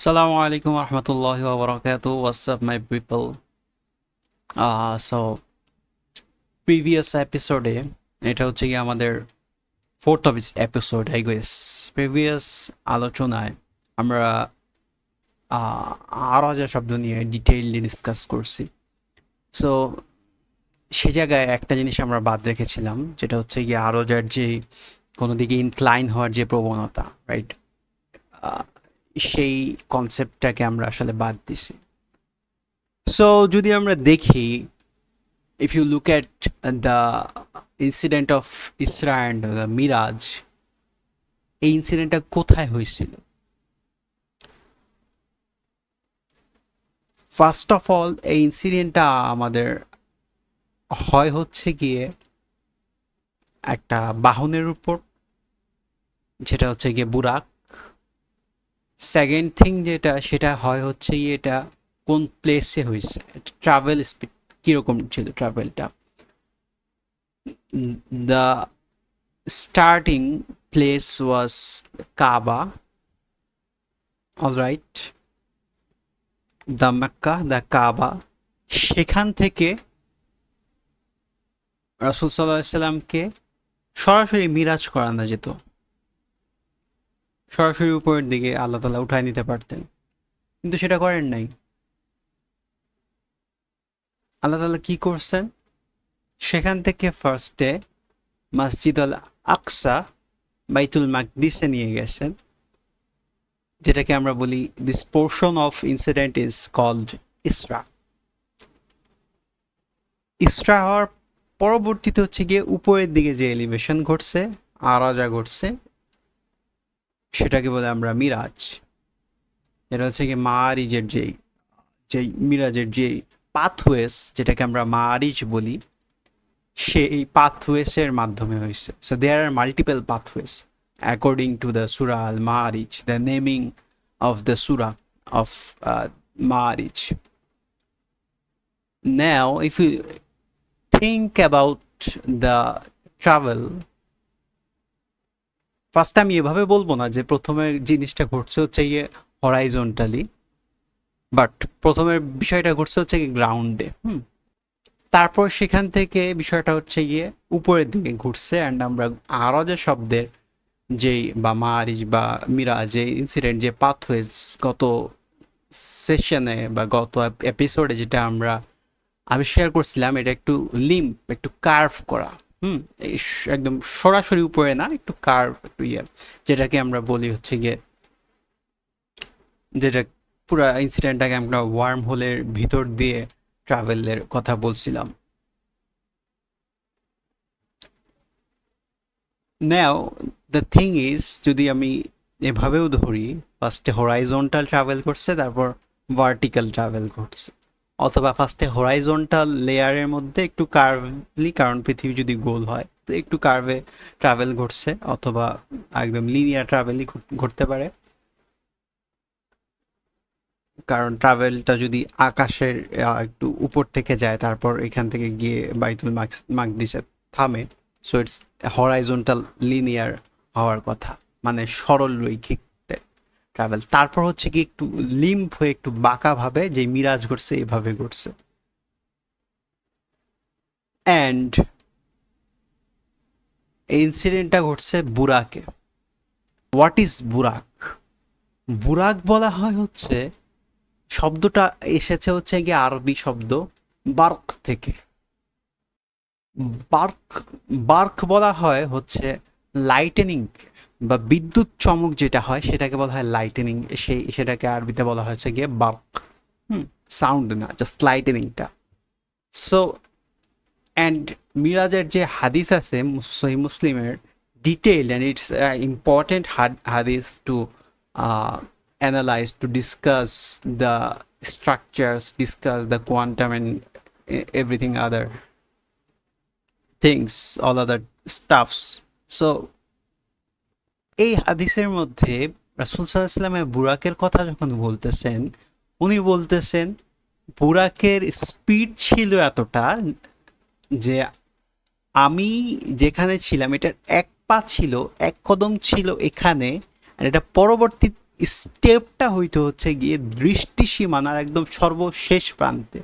Assalamu alaikum warahmatullahi wabarakatuh. What's up, my people? So previous episode এটা হচ্ছে কি আমাদের fourth of episode I guess. Previous আলোচনায় আমরা আরও যা শব্দ নিয়ে ডিটেইললি ডিসকাস করছি। সো সে জায়গায় একটা জিনিস আমরা বাদ রেখেছিলাম, যেটা হচ্ছে গিয়ে আরও যার যে কোনো দিকে ইনক্লাইন হওয়ার যে প্রবণতা, রাইট? সেই কনসেপ্টটাকে আমরা আসলে বাদ দিছি। সো যদি আমরা দেখি, if you look at the incident of Isra and the Miraj, এই ইনসিডেন্টটা কোথায় হয়েছিল? ফার্স্ট অফ অল এই ইনসিডেন্টটা আমাদের হয় হচ্ছে গিয়ে একটা বাহনের উপর, যেটা হচ্ছে গিয়ে বুরাক। সেকেন্ড থিং যেটা, সেটা হয় হচ্ছে গিয়ে এটা কোন প্লেসে হয়েছে, ট্রাভেল স্পিড কীরকম ছিল ট্রাভেলটা। The starting place was Kaaba, all right, the Mecca, the Kaaba। সেখান থেকে রাসূল সাল্লাল্লাহু আলাইহি সাল্লামকে সরাসরি মিরাজ করানো যেত, সরাসরি উপরের দিকে আল্লাহ তাআলা উঠায় নিতে পারতেন, কিন্তু সেটা করেন নাই। আল্লাহ তাআলা কি করছেন, সেখান থেকে ফার্স্টে মসজিদ আল আকসা, বাইতুল মাকদিসে নিয়ে গেছেন, যেটাকে আমরা বলি this portion of incident is called Isra. Isra হওয়ার পরবর্তীতে হচ্ছে গিয়ে উপরের দিকে যে এলিভেশন ঘটছে, আরাজা ঘটছে, সেটাকে বলে আমরা মিরাজ। এটা হচ্ছে গিয়ে মারিজের যেই মিরাজের যে পাথওয়েস, যেটাকে আমরা মারিজ বলি, সেই পাথওয়েসের মাধ্যমে হয়েছে। So there are multiple pathways according to the surah Al Maarij, the naming of the surah of Ma'arij. Now, if you think about the travel, first আমি এভাবে বলবো না যে প্রথমের জিনিসটা ঘটছে হচ্ছে গিয়ে হরাইজন্টালি, বাট প্রথমের বিষয়টা ঘটছে হচ্ছে গিয়ে গ্রাউন্ডে। তারপর সেখান থেকে বিষয়টা হচ্ছে গিয়ে উপরের দিকে ঘুরছে, অ্যান্ড আমরা আরও যে শব্দের যেই বা মারিজ বা মিরাজ, যে ইনসিডেন্ট, যে পাথওয়েজ গত সেশনে বা গত এপিসোডে যেটা আমরা আবিষ্কার করছিলাম, এটা একটু লিম্প, একটু কার্ভ করা, একদম সরাসরি উপরে না, একটু কার্ভ, একটু যেটাকে আমরা বলি হচ্ছে গিয়ে, যেটা পুরো ইনসিডেন্টটাকে আমরা ওয়ার্ম হোলের ভিতর দিয়ে ট্রাভেলের কথা বলছিলাম। নাও দ্য থিং ইজ, যদি আমি এভাবেও ধরি, ফার্স্টে হরাইজন্টাল ট্রাভেল করছে, তারপর ভার্টিক্যাল ট্রাভেল করছে, অথবা ফার্স্টে হরাইজন্টাল লেয়ারের মধ্যে একটু কার্ভলি, কারণ পৃথিবী যদি গোল হয় তো একটু কার্ভে ট্রাভেল ঘটছে, অথবা একদম লিনিয়ার ট্রাভেলই ঘটতে পারে, কারণ ট্রাভেলটা যদি আকাশের একটু উপর থেকে যায়, তারপর এখান থেকে গিয়ে বাইতুল মাকদিসে থামে, সো ইটস হরাইজন্টাল লিনিয়ার হওয়ার কথা, মানে সরল রৈখিক ট্রাভেল। তারপর হচ্ছে কি একটু লিম্প হয়ে একটু বাঁকাভাবে যে মিরাজ ঘটছে, এভাবে ঘটছে। অ্যান্ড এই ইনসিডেন্টটা ঘটছে বুরাকে। What is বুরাক? বুরাক বলা হয় হচ্ছে, শব্দটা এসেছে হচ্ছে গিয়ে আরবি শব্দ বার্ক থেকে। বার্ক, বার্ক বলা হয় হচ্ছে লাইটেনিং বা বিদ্যুৎ চমক যেটা হয়, সেটাকে বলা হয় লাইটেনিং। সেটাকে আরবিতে বলা হয়েছে গিয়ে বার্ক। সাউন্ড না, জাস্ট লাইটেনিংটা। সো অ্যান্ড মিরাজের যে হাদিস আছে সহিহ মুসলিমের, ডিটেইলড, অ্যান্ড ইটস ইম্পর্টেন্ট হাদিস to analyse, to discuss the structures, discuss the quantum and everything other things, all other stuffs. So এই হাদিসের মধ্যে রাসূল সাল্লাল্লাহু আলাইহি ওয়াসাল্লামের বুরাকের কথা যখন বলতেছেন, উনি বলতেছেন বুরাকের স্পিড ছিল এতটা যে আমি যেখানে ছিলাম, এটার এক পা ছিল, এক কদম ছিল এখানে, আর এটা পরবর্তী স্টেপটা হইতে হচ্ছে গিয়ে দৃষ্টি সীমানার একদম সর্বশেষ প্রান্তে,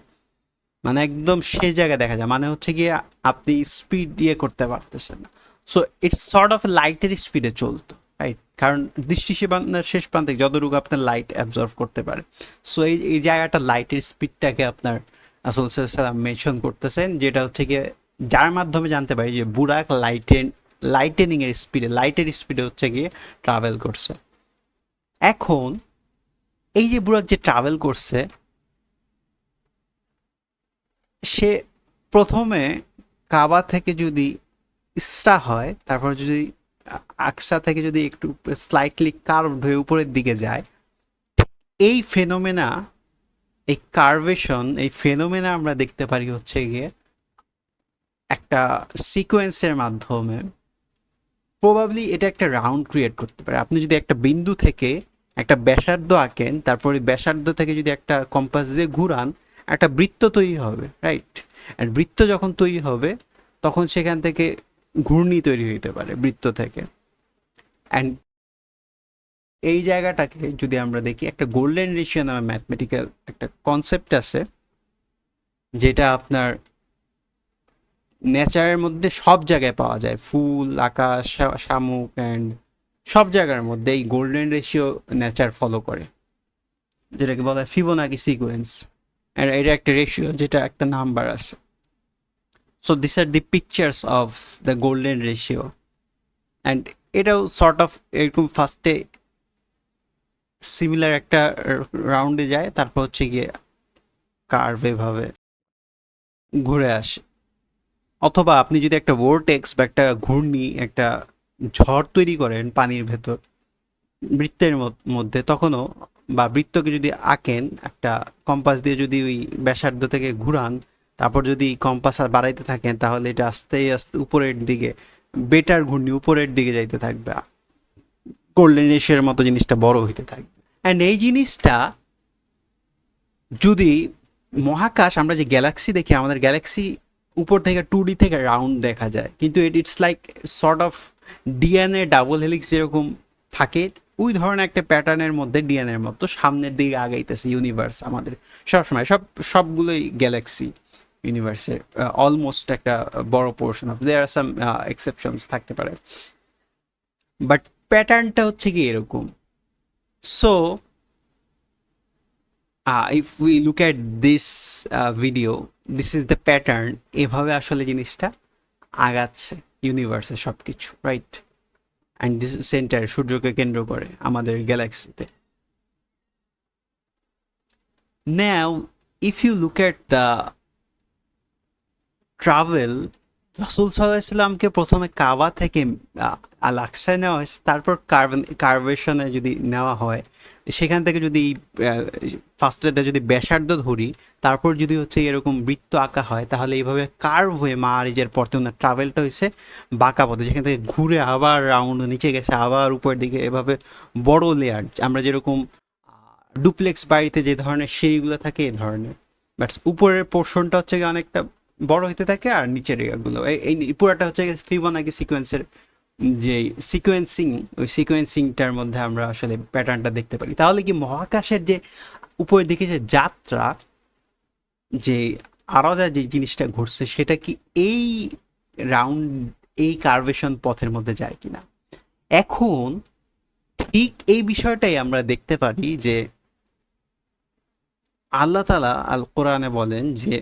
মানে একদম শেষ জায়গায় দেখা যায়, মানে হচ্ছে গিয়ে আপনি স্পিড দিয়ে করতে পারতেছেন না। সো ইটস সর্ট অফ লাইটের স্পিডে চলতো, রাইট? কারণ দৃষ্টি সীমানার শেষ প্রান্তে যতটুকু আপনার লাইট অ্যাবজর্ভ করতে পারে। সো এই জায়গাটা লাইটের স্পিডটাকে আপনার রাসূল সাল্লাল্লাহু আলাইহি ওয়াসাল্লাম মেনশন করতেছেন, যেটা হচ্ছে গিয়ে যার মাধ্যমে জানতে পারি যে বুরাক লাইটের স্পিডে হচ্ছে গিয়ে ট্রাভেল করছে। এখন এই যে বুরাক যে ট্রাভেল করছে, সে প্রথমে কাবা থেকে যদি ইসরা হয়, তারপর যদি আকসা থেকে যদি একটু স্লাইটলি কার্ভড হয়ে উপরের দিকে যায়, এই ফেনোমেনা, এই কার্ভেশন, এই ফেনোমেনা আমরা দেখতে পারি হচ্ছে গিয়ে একটা সিকোয়েন্সের মাধ্যমে। প্রবাবলি এটা একটা রাউন্ড ক্রিয়েট করতে পারে। আপনি যদি একটা বিন্দু থেকে একটা ব্যাসার্ধ আঁকেন, তারপরে ব্যাসার্ধ থেকে যদি একটা কম্পাস দিয়ে ঘুরান, একটা বৃত্ত তৈরি হবে, রাইট? আর বৃত্ত যখন তৈরি হবে, তখন সেখান থেকে ঘূর্ণি তৈরি হইতে পারে বৃত্ত থেকে। অ্যান্ড এই জায়গাটাকে যদি আমরা দেখি, একটা গোল্ডেন রেশিও নামে ম্যাথমেটিক্যাল একটা কনসেপ্ট আছে, যেটা আপনার নেচারের মধ্যে সব জায়গায় পাওয়া যায়, ফুল, আকাশ, শামুক অ্যান্ড সব জায়গার মধ্যে এই গোল্ডেন রেশিও নেচার ফলো করে, যেটাকে বলা হয় ফিবোনাকি সিকোয়েন্স। অ্যান্ড এটা একটা রেশিও, যেটা একটা নাম্বার আছে। So this are the pictures of the golden ratio. And এটাও সর্ট অফ এরকম ফার্স্টে সিমিলার একটা রাউন্ডে যায়, তারপর হচ্ছে গিয়ে কার্ভ এভাবে ঘুরে আসে। অথবা আপনি যদি একটা ভোরটেক্স বা একটা ঘূর্ণি, একটা ঝড় তৈরি করেন পানির ভেতর বৃত্তের মধ্যে, তখনও বা বৃত্তকে যদি আঁকেন একটা কম্পাস দিয়ে, যদি ওই ব্যাসার্ধ থেকে ঘুরান, তারপর যদি কম্পাস আর বাড়াইতে থাকেন, তাহলে এটা আস্তে আস্তে উপরের দিকে, বেটার ঘূর্ণি উপরের দিকে যাইতে থাকবে, গোল্ডেন রেশিওর মতো জিনিসটা বড় হইতে থাকবে। অ্যান্ড এই জিনিসটা যদি মহাকাশ, আমরা যে গ্যালাক্সি দেখি, আমাদের গ্যালাক্সি উপর থেকে 2D থেকে রাউন্ড দেখা যায়, কিন্তু it's like sort of DNA double helix যেরকম থাকে, ওই ধরনের একটা প্যাটার্নের মধ্যে ডিএনএর মতো সামনের দিকে আগাইতেছে ইউনিভার্স আমাদের সবসময়। সবগুলোই গ্যালাক্সি ইউনিভার্সের অলমোস্ট একটা বড় portion of, there are some exceptions থাকতে পারে, বাট প্যাটার্নটা হচ্ছে কি এরকম। So if we look at this video, this is the pattern, এভাবে আসলে জিনিসটা আগাচ্ছে ইউনিভার্সে সব কিছু, রাইট? অ্যান্ড দিস সেন্টার সূর্যকে কেন্দ্র করে আমাদের গ্যালাক্সিতে। Now if you look at the travel, রাসূল সাল্লাল্লাহু আলাইহি ওয়াসাল্লামকে প্রথমে কাবা থেকে আল আকসায় নেওয়া হয়েছে, তারপর কার্ভেশনে যদি নেওয়া হয়, সেখান থেকে যদি ফার্স্টেটা যদি ব্যাসার্ধ ধরি, তারপর যদি হচ্ছে এরকম বৃত্ত আঁকা হয়, তাহলে এইভাবে কার্ভ হয়ে মারিজের পথে ওনার ট্রাভেলটা হয়েছে বাঁকা পথে, যেখান থেকে ঘুরে আবার রাউন্ড নিচে গেছে, আবার উপরের দিকে, এভাবে বড় লেয়ার, আমরা যেরকম ডুপ্লেক্স বাড়িতে যে ধরনের সিঁড়িগুলো থাকে এই ধরনের, বাট উপরের পোর্শনটা হচ্ছে অনেকটা বড় হইতে থাকে, আর নিচের এগুলো এই পুরোটা হচ্ছে ফিবোনাকি সিকোয়েন্সের যে সিকোয়েন্সিং, ওই সিকোয়েন্সিংটার মধ্যে আমরা আসলে প্যাটার্নটা দেখতে পারি। তাহলে কি মহাকাশের যে উপরের দিকে যে যাত্রা, যে আলাদা যে জিনিসটা ঘটছে, সেটা কি এই রাউন্ড, এই কার্ভেশন পথের মধ্যে যায় কিনা? এখন ঠিক এই বিষয়টাই আমরা দেখতে পারি যে আল্লাহ তাআলা আল কোরআনে বলেন যে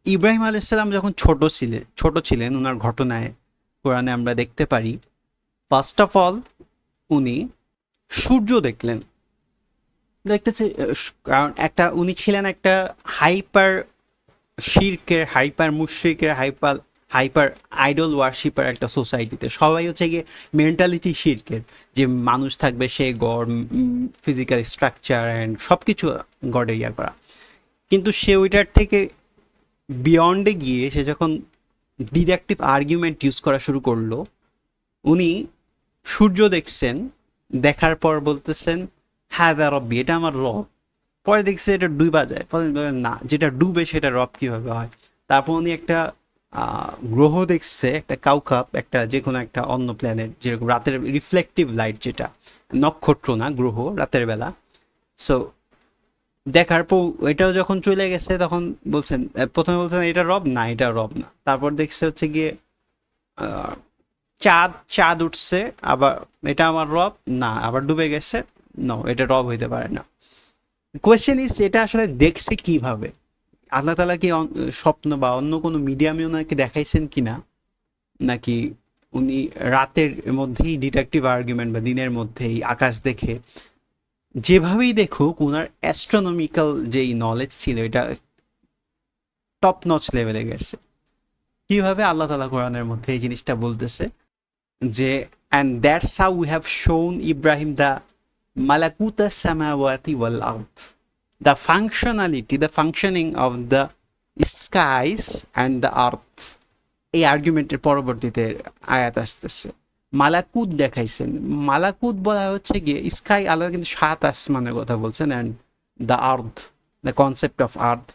ইব্রাহিম আলাইসাল্লাম যখন ছোট ছিলেন, ওনার ঘটনায় কোরআনে আমরা দেখতে পারি, ফার্স্ট অফ অল উনি সূর্য দেখতেছে, কারণ উনি ছিলেন একটা হাইপার হাইপার মুশরিকের, হাইপার আইডল ওয়ার্শিপার একটা সোসাইটিতে। সবাই হচ্ছে গিয়ে মেন্টালিটি শিরকের, যে মানুষ থাকবে সে গড, ফিজিক্যাল স্ট্রাকচার অ্যান্ড সব কিছু গডের করা। কিন্তু সে ওইটার থেকে বিয়ন্ডে গিয়ে সে যখন ডিডাকটিভ আর্গুমেন্ট ইউজ করা শুরু করলো, উনি সূর্য দেখছেন, দেখার পর বলতেছেন হ্যাঁ দা রব্বি, এটা আমার রব। পরে দেখছে এটা ডুবা যায়, পরে বলেন না, যেটা ডুবে সেটা রব কীভাবে হয়। তারপর উনি একটা গ্রহ দেখছে, একটা কাউকাপ, একটা যে কোনো একটা অন্য প্ল্যানেট, যেরকম রাতের রিফ্লেকটিভ লাইট যেটা, নক্ষত্র না, গ্রহ, রাতের বেলা। সো দেখার পর এটাও যখন চলে গেছে তখন বলছেন, প্রথমে বলছেন এটা রব না, এটা রব না। তারপর দেখছে হচ্ছে গিয়ে আহ, চাঁদ চাঁদ উঠছে, আবার এটা আমার রব না, আবার ডুবে গেছে, নো এটা রব হইতে পারে না। কোয়েশ্চেন ইজ এটা আসলে দেখছে কিভাবে? আল্লাহ তালা কি স্বপ্ন বা অন্য কোনো মিডিয়ামে ওনাকে দেখাইছেন কিনা, নাকি উনি রাতের মধ্যেই ডিটেকটিভ আর্গুমেন্ট বা দিনের মধ্যেই আকাশ দেখে, যেভাবেই দেখুক ওনার অ্যাস্ট্রোনমিক্যাল যেই নলেজ ছিল এটা টপ নচ লেভেলে গেছে। কিভাবে? আল্লাহ তালা কোরআনের মধ্যে এই জিনিসটা বলতেছে যে and that's how we have shown Ibrahim the মালাকুতা সামাওয়াতি ওয়াল আরদ, the functionality, the functioning of the skies and the earth. এই আর্গুমেন্টের পরবর্তীতে আয়াত আসতেছে, মালাকুত দেখাইছেন। মালাকুত বলা হচ্ছে গিয়ে স্কাই, আল্লাহ কিন্তু 7 আসমানের কথা বলছেন, and the earth, the concept of earth,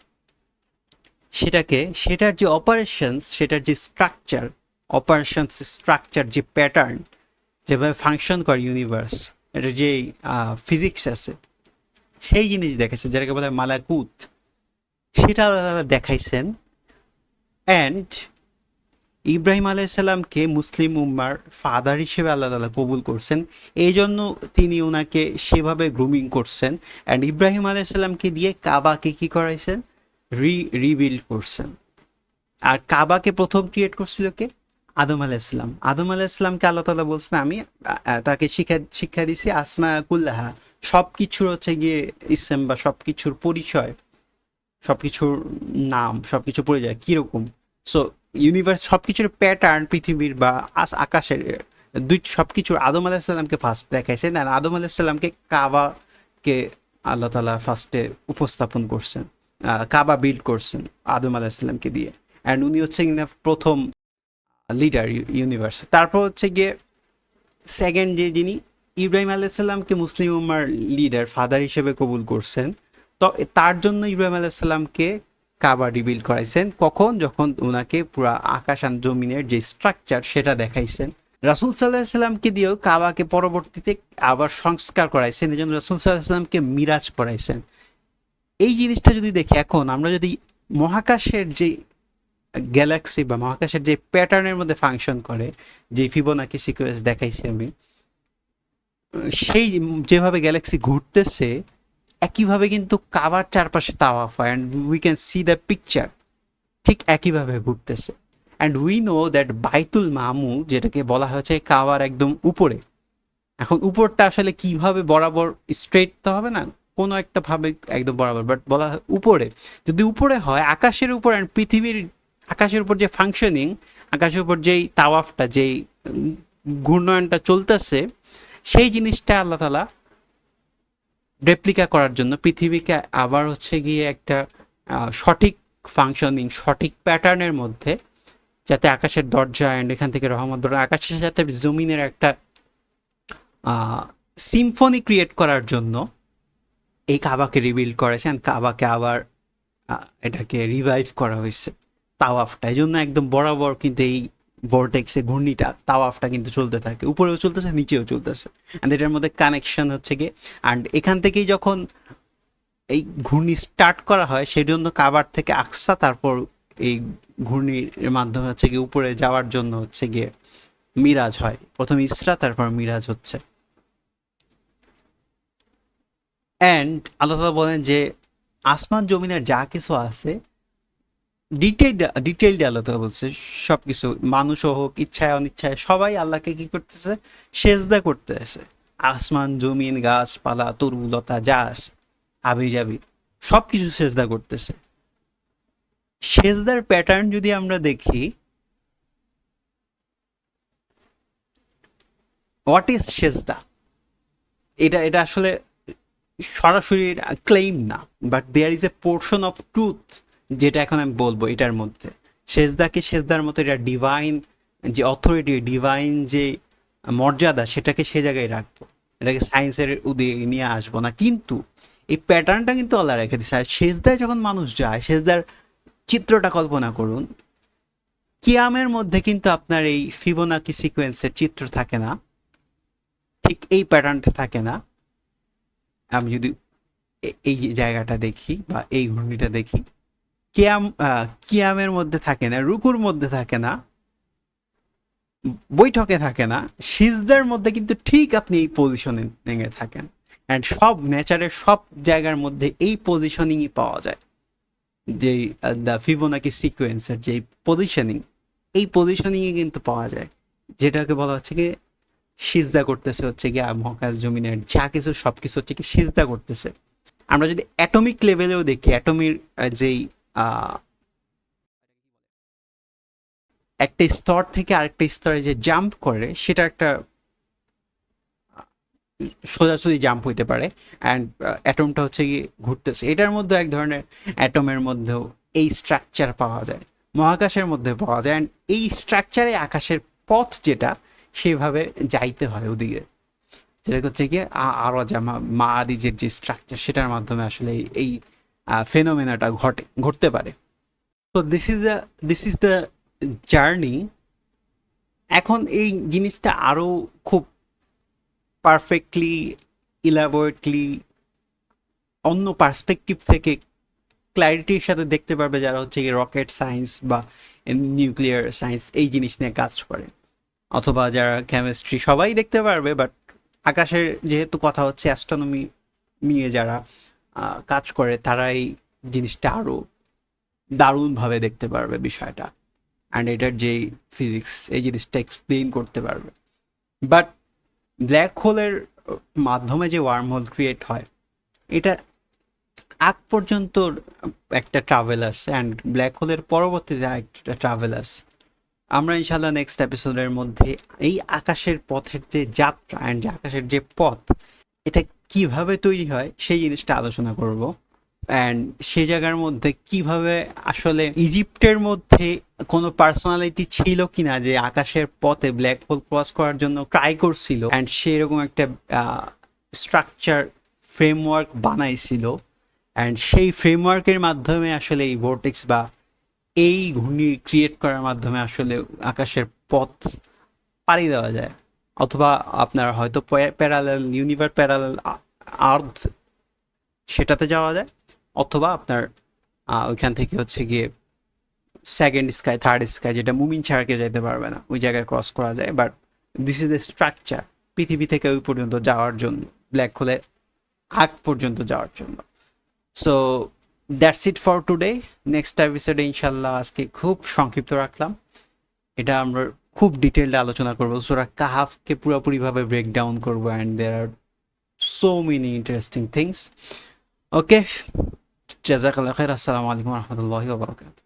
সেটার যে অপারেশনস, সেটার যে স্ট্রাকচার, অপারেশনস স্ট্রাকচার, যে প্যাটার্ন, যেভাবে ফাংশন করে ইউনিভার্স, এটা যে ফিজিক্স আছে, সেই জিনিস দেখেছে যেটাকে বলে মালাকুত, সেটা আল্লাহ দেখাইছেন। অ্যান্ড ইব্রাহিম আলাইসাল্লামকে মুসলিম উম্মার ফাদার হিসেবে আল্লাহ তালা কবুল করছেন, এই জন্য তিনি ওনাকে সেভাবে গ্রুমিং করছেন। অ্যান্ড ইব্রাহিম আলাইসাল্লামকে দিয়ে কাবাকে কি করাইছেন? রিবিল্ড করছেন। আর কাবাকে প্রথম ক্রিয়েট করছিল কে? আদম আলাইসাল্লাম। আদম আলাইসাল্লামকে আল্লাহ তালা বলছেন আমি তাকে শিক্ষা দিছি আসমা কুল্লাহা, সব কিছুর হচ্ছে গিয়ে ইসম বা সব কিছুর পরিচয়, সব কিছুর নাম, সব কিছু পরিচয় কীরকম। সো ইউনিভার্স, সব কিছুর প্যাটার্ন, পৃথিবীর বা আকাশের সব কিছুর আদম আলাইসাল্লামকে ফার্স্ট দেখাইছেন। আর আদম আলাইসাল্লামকে কাবাকে আল্লাহ তালা ফার্স্টে উপস্থাপন করছেন, কাবা বিল্ড করছেন আদম আলাইসাল্লামকে দিয়ে। অ্যান্ড উনি হচ্ছে কিনা প্রথম লিডার ইউনিভার্স। তারপর হচ্ছে গিয়ে সেকেন্ড যিনি ইব্রাহিম আলাইসাল্লামকে মুসলিম উম্মার লিডার, ফাদার হিসেবে কবুল করছেন, তো তার জন্য ইব্রাহিম আলাইসাল্লামকে কাবা রিবিল্ড করাইছেন। কখন? যখন ওনাকে পুরা আকাশ আর জমিনের যে স্ট্রাকচার সেটা দেখাইছেন। রাসুল সাল্লাহ সাল্লামকে দিয়েও কাবাকে পরবর্তীতে আবার সংস্কার করাইছেন, এই জন্য রাসুল সাল্লাহ সাল্লামকে মিরাজ করাইছেন। এই জিনিসটা যদি দেখি, এখন আমরা যদি মহাকাশের যে গ্যালাক্সি বা মহাকাশের যে প্যাটার্নের মধ্যে ফাংশন করে, যে ফিবোনাকি সিকোয়েন্স দেখাইছি আমি, সেই যেভাবে গ্যালাক্সি ঘুরতেছে একইভাবে কিন্তু কাবার চারপাশে তাওয়াফ হয়, and we can see the picture ঠিক একইভাবে ঘুরতেছে। অ্যান্ড উই নো দ্যাট বাইতুল মামুর, যেটাকে বলা হয়েছে কাবার একদম উপরে, এখন উপরটা আসলে কিভাবে বরাবর স্ট্রেট তো হবে না, কোনো একটা ভাবে একদম বরাবর, বাট বলা হয় উপরে। যদি উপরে হয় আকাশের উপর, অ্যান্ড পৃথিবীর আকাশের উপর যে ফাংশনিং, আকাশের উপর যেই তাওয়াফটা, যেই ঘূর্ণয়নটা চলতেছে, সেই জিনিসটা আল্লাহ তালা রেপ্লিকা করার জন্য পৃথিবীকে আবার হচ্ছে গিয়ে একটা সঠিক ফাংশনিং, সঠিক প্যাটার্নের মধ্যে, যাতে আকাশের দরজা অ্যান্ড এখান থেকে রহমত, আকাশের সাথে জমিনের একটা সিম্ফনি ক্রিয়েট করার জন্য এই কাবাকে রিবিল্ড করেছে। অ্যান্ড কাবাকে আবার এটাকে রিভাইভ করা হয়েছে তাওয়াফটা, এই জন্য একদম বরাবর কিন্তু এই ভর্টেক্সে ঘূর্ণিটা, তাওয়াফটা কিন্তু চলতে থাকে, উপরেও চলতেছে, নিচেও চলতেছে। অ্যান্ড এটার মধ্যে কানেকশন হচ্ছে গিয়ে, অ্যান্ড এখান থেকেই যখন এই ঘূর্ণি স্টার্ট করা হয়, সেই জন্য কাবার থেকে আকসা, তারপর এই ঘূর্ণির মাধ্যমে হচ্ছে গিয়ে উপরে যাওয়ার জন্য হচ্ছে গিয়ে মিরাজ হয়, প্রথম ইসরা তারপর মিরাজ হচ্ছে। অ্যান্ড আল্লাহ তাআলা বলেন যে আসমান জমিনের যা কিছু আছে ডিটেইলড আল্লাহ তাআলা বলছে, সব কিছু, মানুষও হোক, ইচ্ছায় অনিচ্ছায়, সবাই আল্লাহকে কি করতেছে? সেজদা করতেছে। আসমান জমিন গাছপালা তরুলতা যা আছে, আবি যাবি, সব কিছু সেজদা করতেছে। সেজদার প্যাটার্ন যদি আমরা দেখি, হোয়াট ইজ সেজদা, এটা এটা আসলে সরাসরি ক্লেইম না, but there is a portion of truth, যেটা এখন আমি বলবো এটার মধ্যে। সেজদাকে সেজদার মতো, এটা ডিভাইন যে অথরিটি, ডিভাইন যে মর্যাদা, সেটাকে সে জায়গায় রাখবো, এটাকে সায়েন্সের উদয়ে নিয়ে আসবো না। কিন্তু এই প্যাটার্নটা কিন্তু আল্লাহ রেখে দিচ্ছে। আর সেজদায় যখন মানুষ যায়, সেজদার চিত্রটা কল্পনা করুন, কিয়ামের মধ্যে কিন্তু আপনার এই ফিবোনাকি সিকোয়েন্সের চিত্র থাকে না, ঠিক এই প্যাটার্নটা থাকে না। আমি যদি এই জায়গাটা দেখি বা এই ঘূর্ণিটা দেখি, কিয়ামের মধ্যে থাকে না, রুকুর মধ্যে থাকে না, বৈঠকে থাকে না, সিজদার মধ্যে কিন্তু ঠিক আপনি এই পজিশনিং এ থাকেন। অ্যান্ড সব নেচারের সব জায়গার মধ্যে এই পজিশনিংই পাওয়া যায়। যেই দ্য ফিবোনাকি সিকোয়েন্সের যেই পজিশনিং, এই পজিশনিংই কিন্তু পাওয়া যায়, যেটাকে বলা হচ্ছে কি সিজদা করতেছে হচ্ছে কি মহাকাশ জমিনের যা কিছু সব কিছু হচ্ছে কি সিজদা করতেছে। আমরা যদি অ্যাটমিক লেভেলেও দেখি, অ্যাটমির যেই একটা স্তর থেকে আরেকটা স্তরে যে জাম্প করে, সেটা একটা সোজাসুজি জাম্প হইতে পারে। অ্যান্ড অ্যাটমটা হচ্ছে গিয়ে ঘুরতেছে, এটার মধ্যে এক ধরনের অ্যাটমের মধ্যেও এই স্ট্রাকচার পাওয়া যায়, মহাকাশের মধ্যে পাওয়া যায়। অ্যান্ড এই স্ট্রাকচারে আকাশের পথ যেটা, সেভাবে যাইতে হয় ওদিকে, যেটা হচ্ছে গিয়ে আরো জামা মারিজের যে স্ট্রাকচার, সেটার মাধ্যমে আসলে এই ফেনোমেনাটা ঘটতে পারে। তো দিস ইজ দ্য জার্নি। এখন এই জিনিসটা আরো খুব পারফেক্টলি, ইলাবোরেটলি, অন্য পার্সপেক্টিভ থেকে ক্ল্যারিটির সাথে দেখতে পারবে যারা হচ্ছে কি রকেট সায়েন্স বা নিউক্লিয়ার সায়েন্স এই জিনিস নিয়ে কাজ করে, অথবা যারা কেমিস্ট্রি, সবাই দেখতে পারবে। বাট আকাশের যেহেতু কথা হচ্ছে, অ্যাস্ট্রোনমি নিয়ে যারা কাজ করে, তারা এই জিনিসটা আরো দারুণভাবে দেখতে পারবে বিষয়টা, অ্যান্ড এটার যেই ফিজিক্স, এই জিনিসটা এক্সপ্লেইন করতে পারবে। বাট ব্ল্যাক হোলের মাধ্যমে যে ওয়ার্ম হোল ক্রিয়েট হয়, এটা আগ পর্যন্ত একটা ট্রাভেলার্স, অ্যান্ড ব্ল্যাক হোলের পরবর্তীতে একটা ট্রাভেলার্স। আমরা ইনশাল্লাহ নেক্সট এপিসোডের মধ্যে এই আকাশের পথের যে যাত্রা অ্যান্ড যে আকাশের যে পথ, এটা কিভাবে তৈরি হয় সেই জিনিসটা আলোচনা করব। অ্যান্ড সে জায়গার মধ্যে কিভাবে আসলে ইজিপ্টের মধ্যে কোনো পার্সোনালিটি ছিল কিনা যে আকাশের পথে ব্ল্যাক হোল ক্রস করার জন্য ট্রাই করছিল, অ্যান্ড সেরকম একটা স্ট্রাকচার, ফ্রেমওয়ার্ক বানাইছিল। অ্যান্ড সেই ফ্রেমওয়ার্কের মাধ্যমে আসলে এই ভোর্টেক্স বা এই ঘূর্ণি ক্রিয়েট করার মাধ্যমে আসলে আকাশের পথ পাড়ি দেওয়া যায়। অথবা আপনার হয়তো প্যারালাল ইউনিভার্স, প্যারালাল আর্থ, সেটাতে যাওয়া যায়। অথবা আপনার ওইখান থেকে হচ্ছে গিয়ে সেকেন্ড স্কাই, থার্ড স্কাই, যেটা মুমিন ছাড়া কেউ যেতে পারবে না, ওই জায়গায় ক্রস করা যায়। But this is a structure পৃথিবী থেকে ওই পর্যন্ত যাওয়ার জন্য, ব্ল্যাক হোলের আগ পর্যন্ত যাওয়ার জন্য। So that's it for today. Next এপিসোডে ইনশাল্লাহ আজকে খুব সংক্ষিপ্ত রাখলাম, এটা আমরা খুব ডিটেলড আলোচনা করবো, সূরা কাহাফকে পুরোপুরিভাবে ব্রেকডাউন করবো, and there are so many interesting things. Okay, জাজাকাল্লাহ খাইর। আসসালামু আলাইকুম রহমতুল্লাহি ওয়া বারাকাতুহু।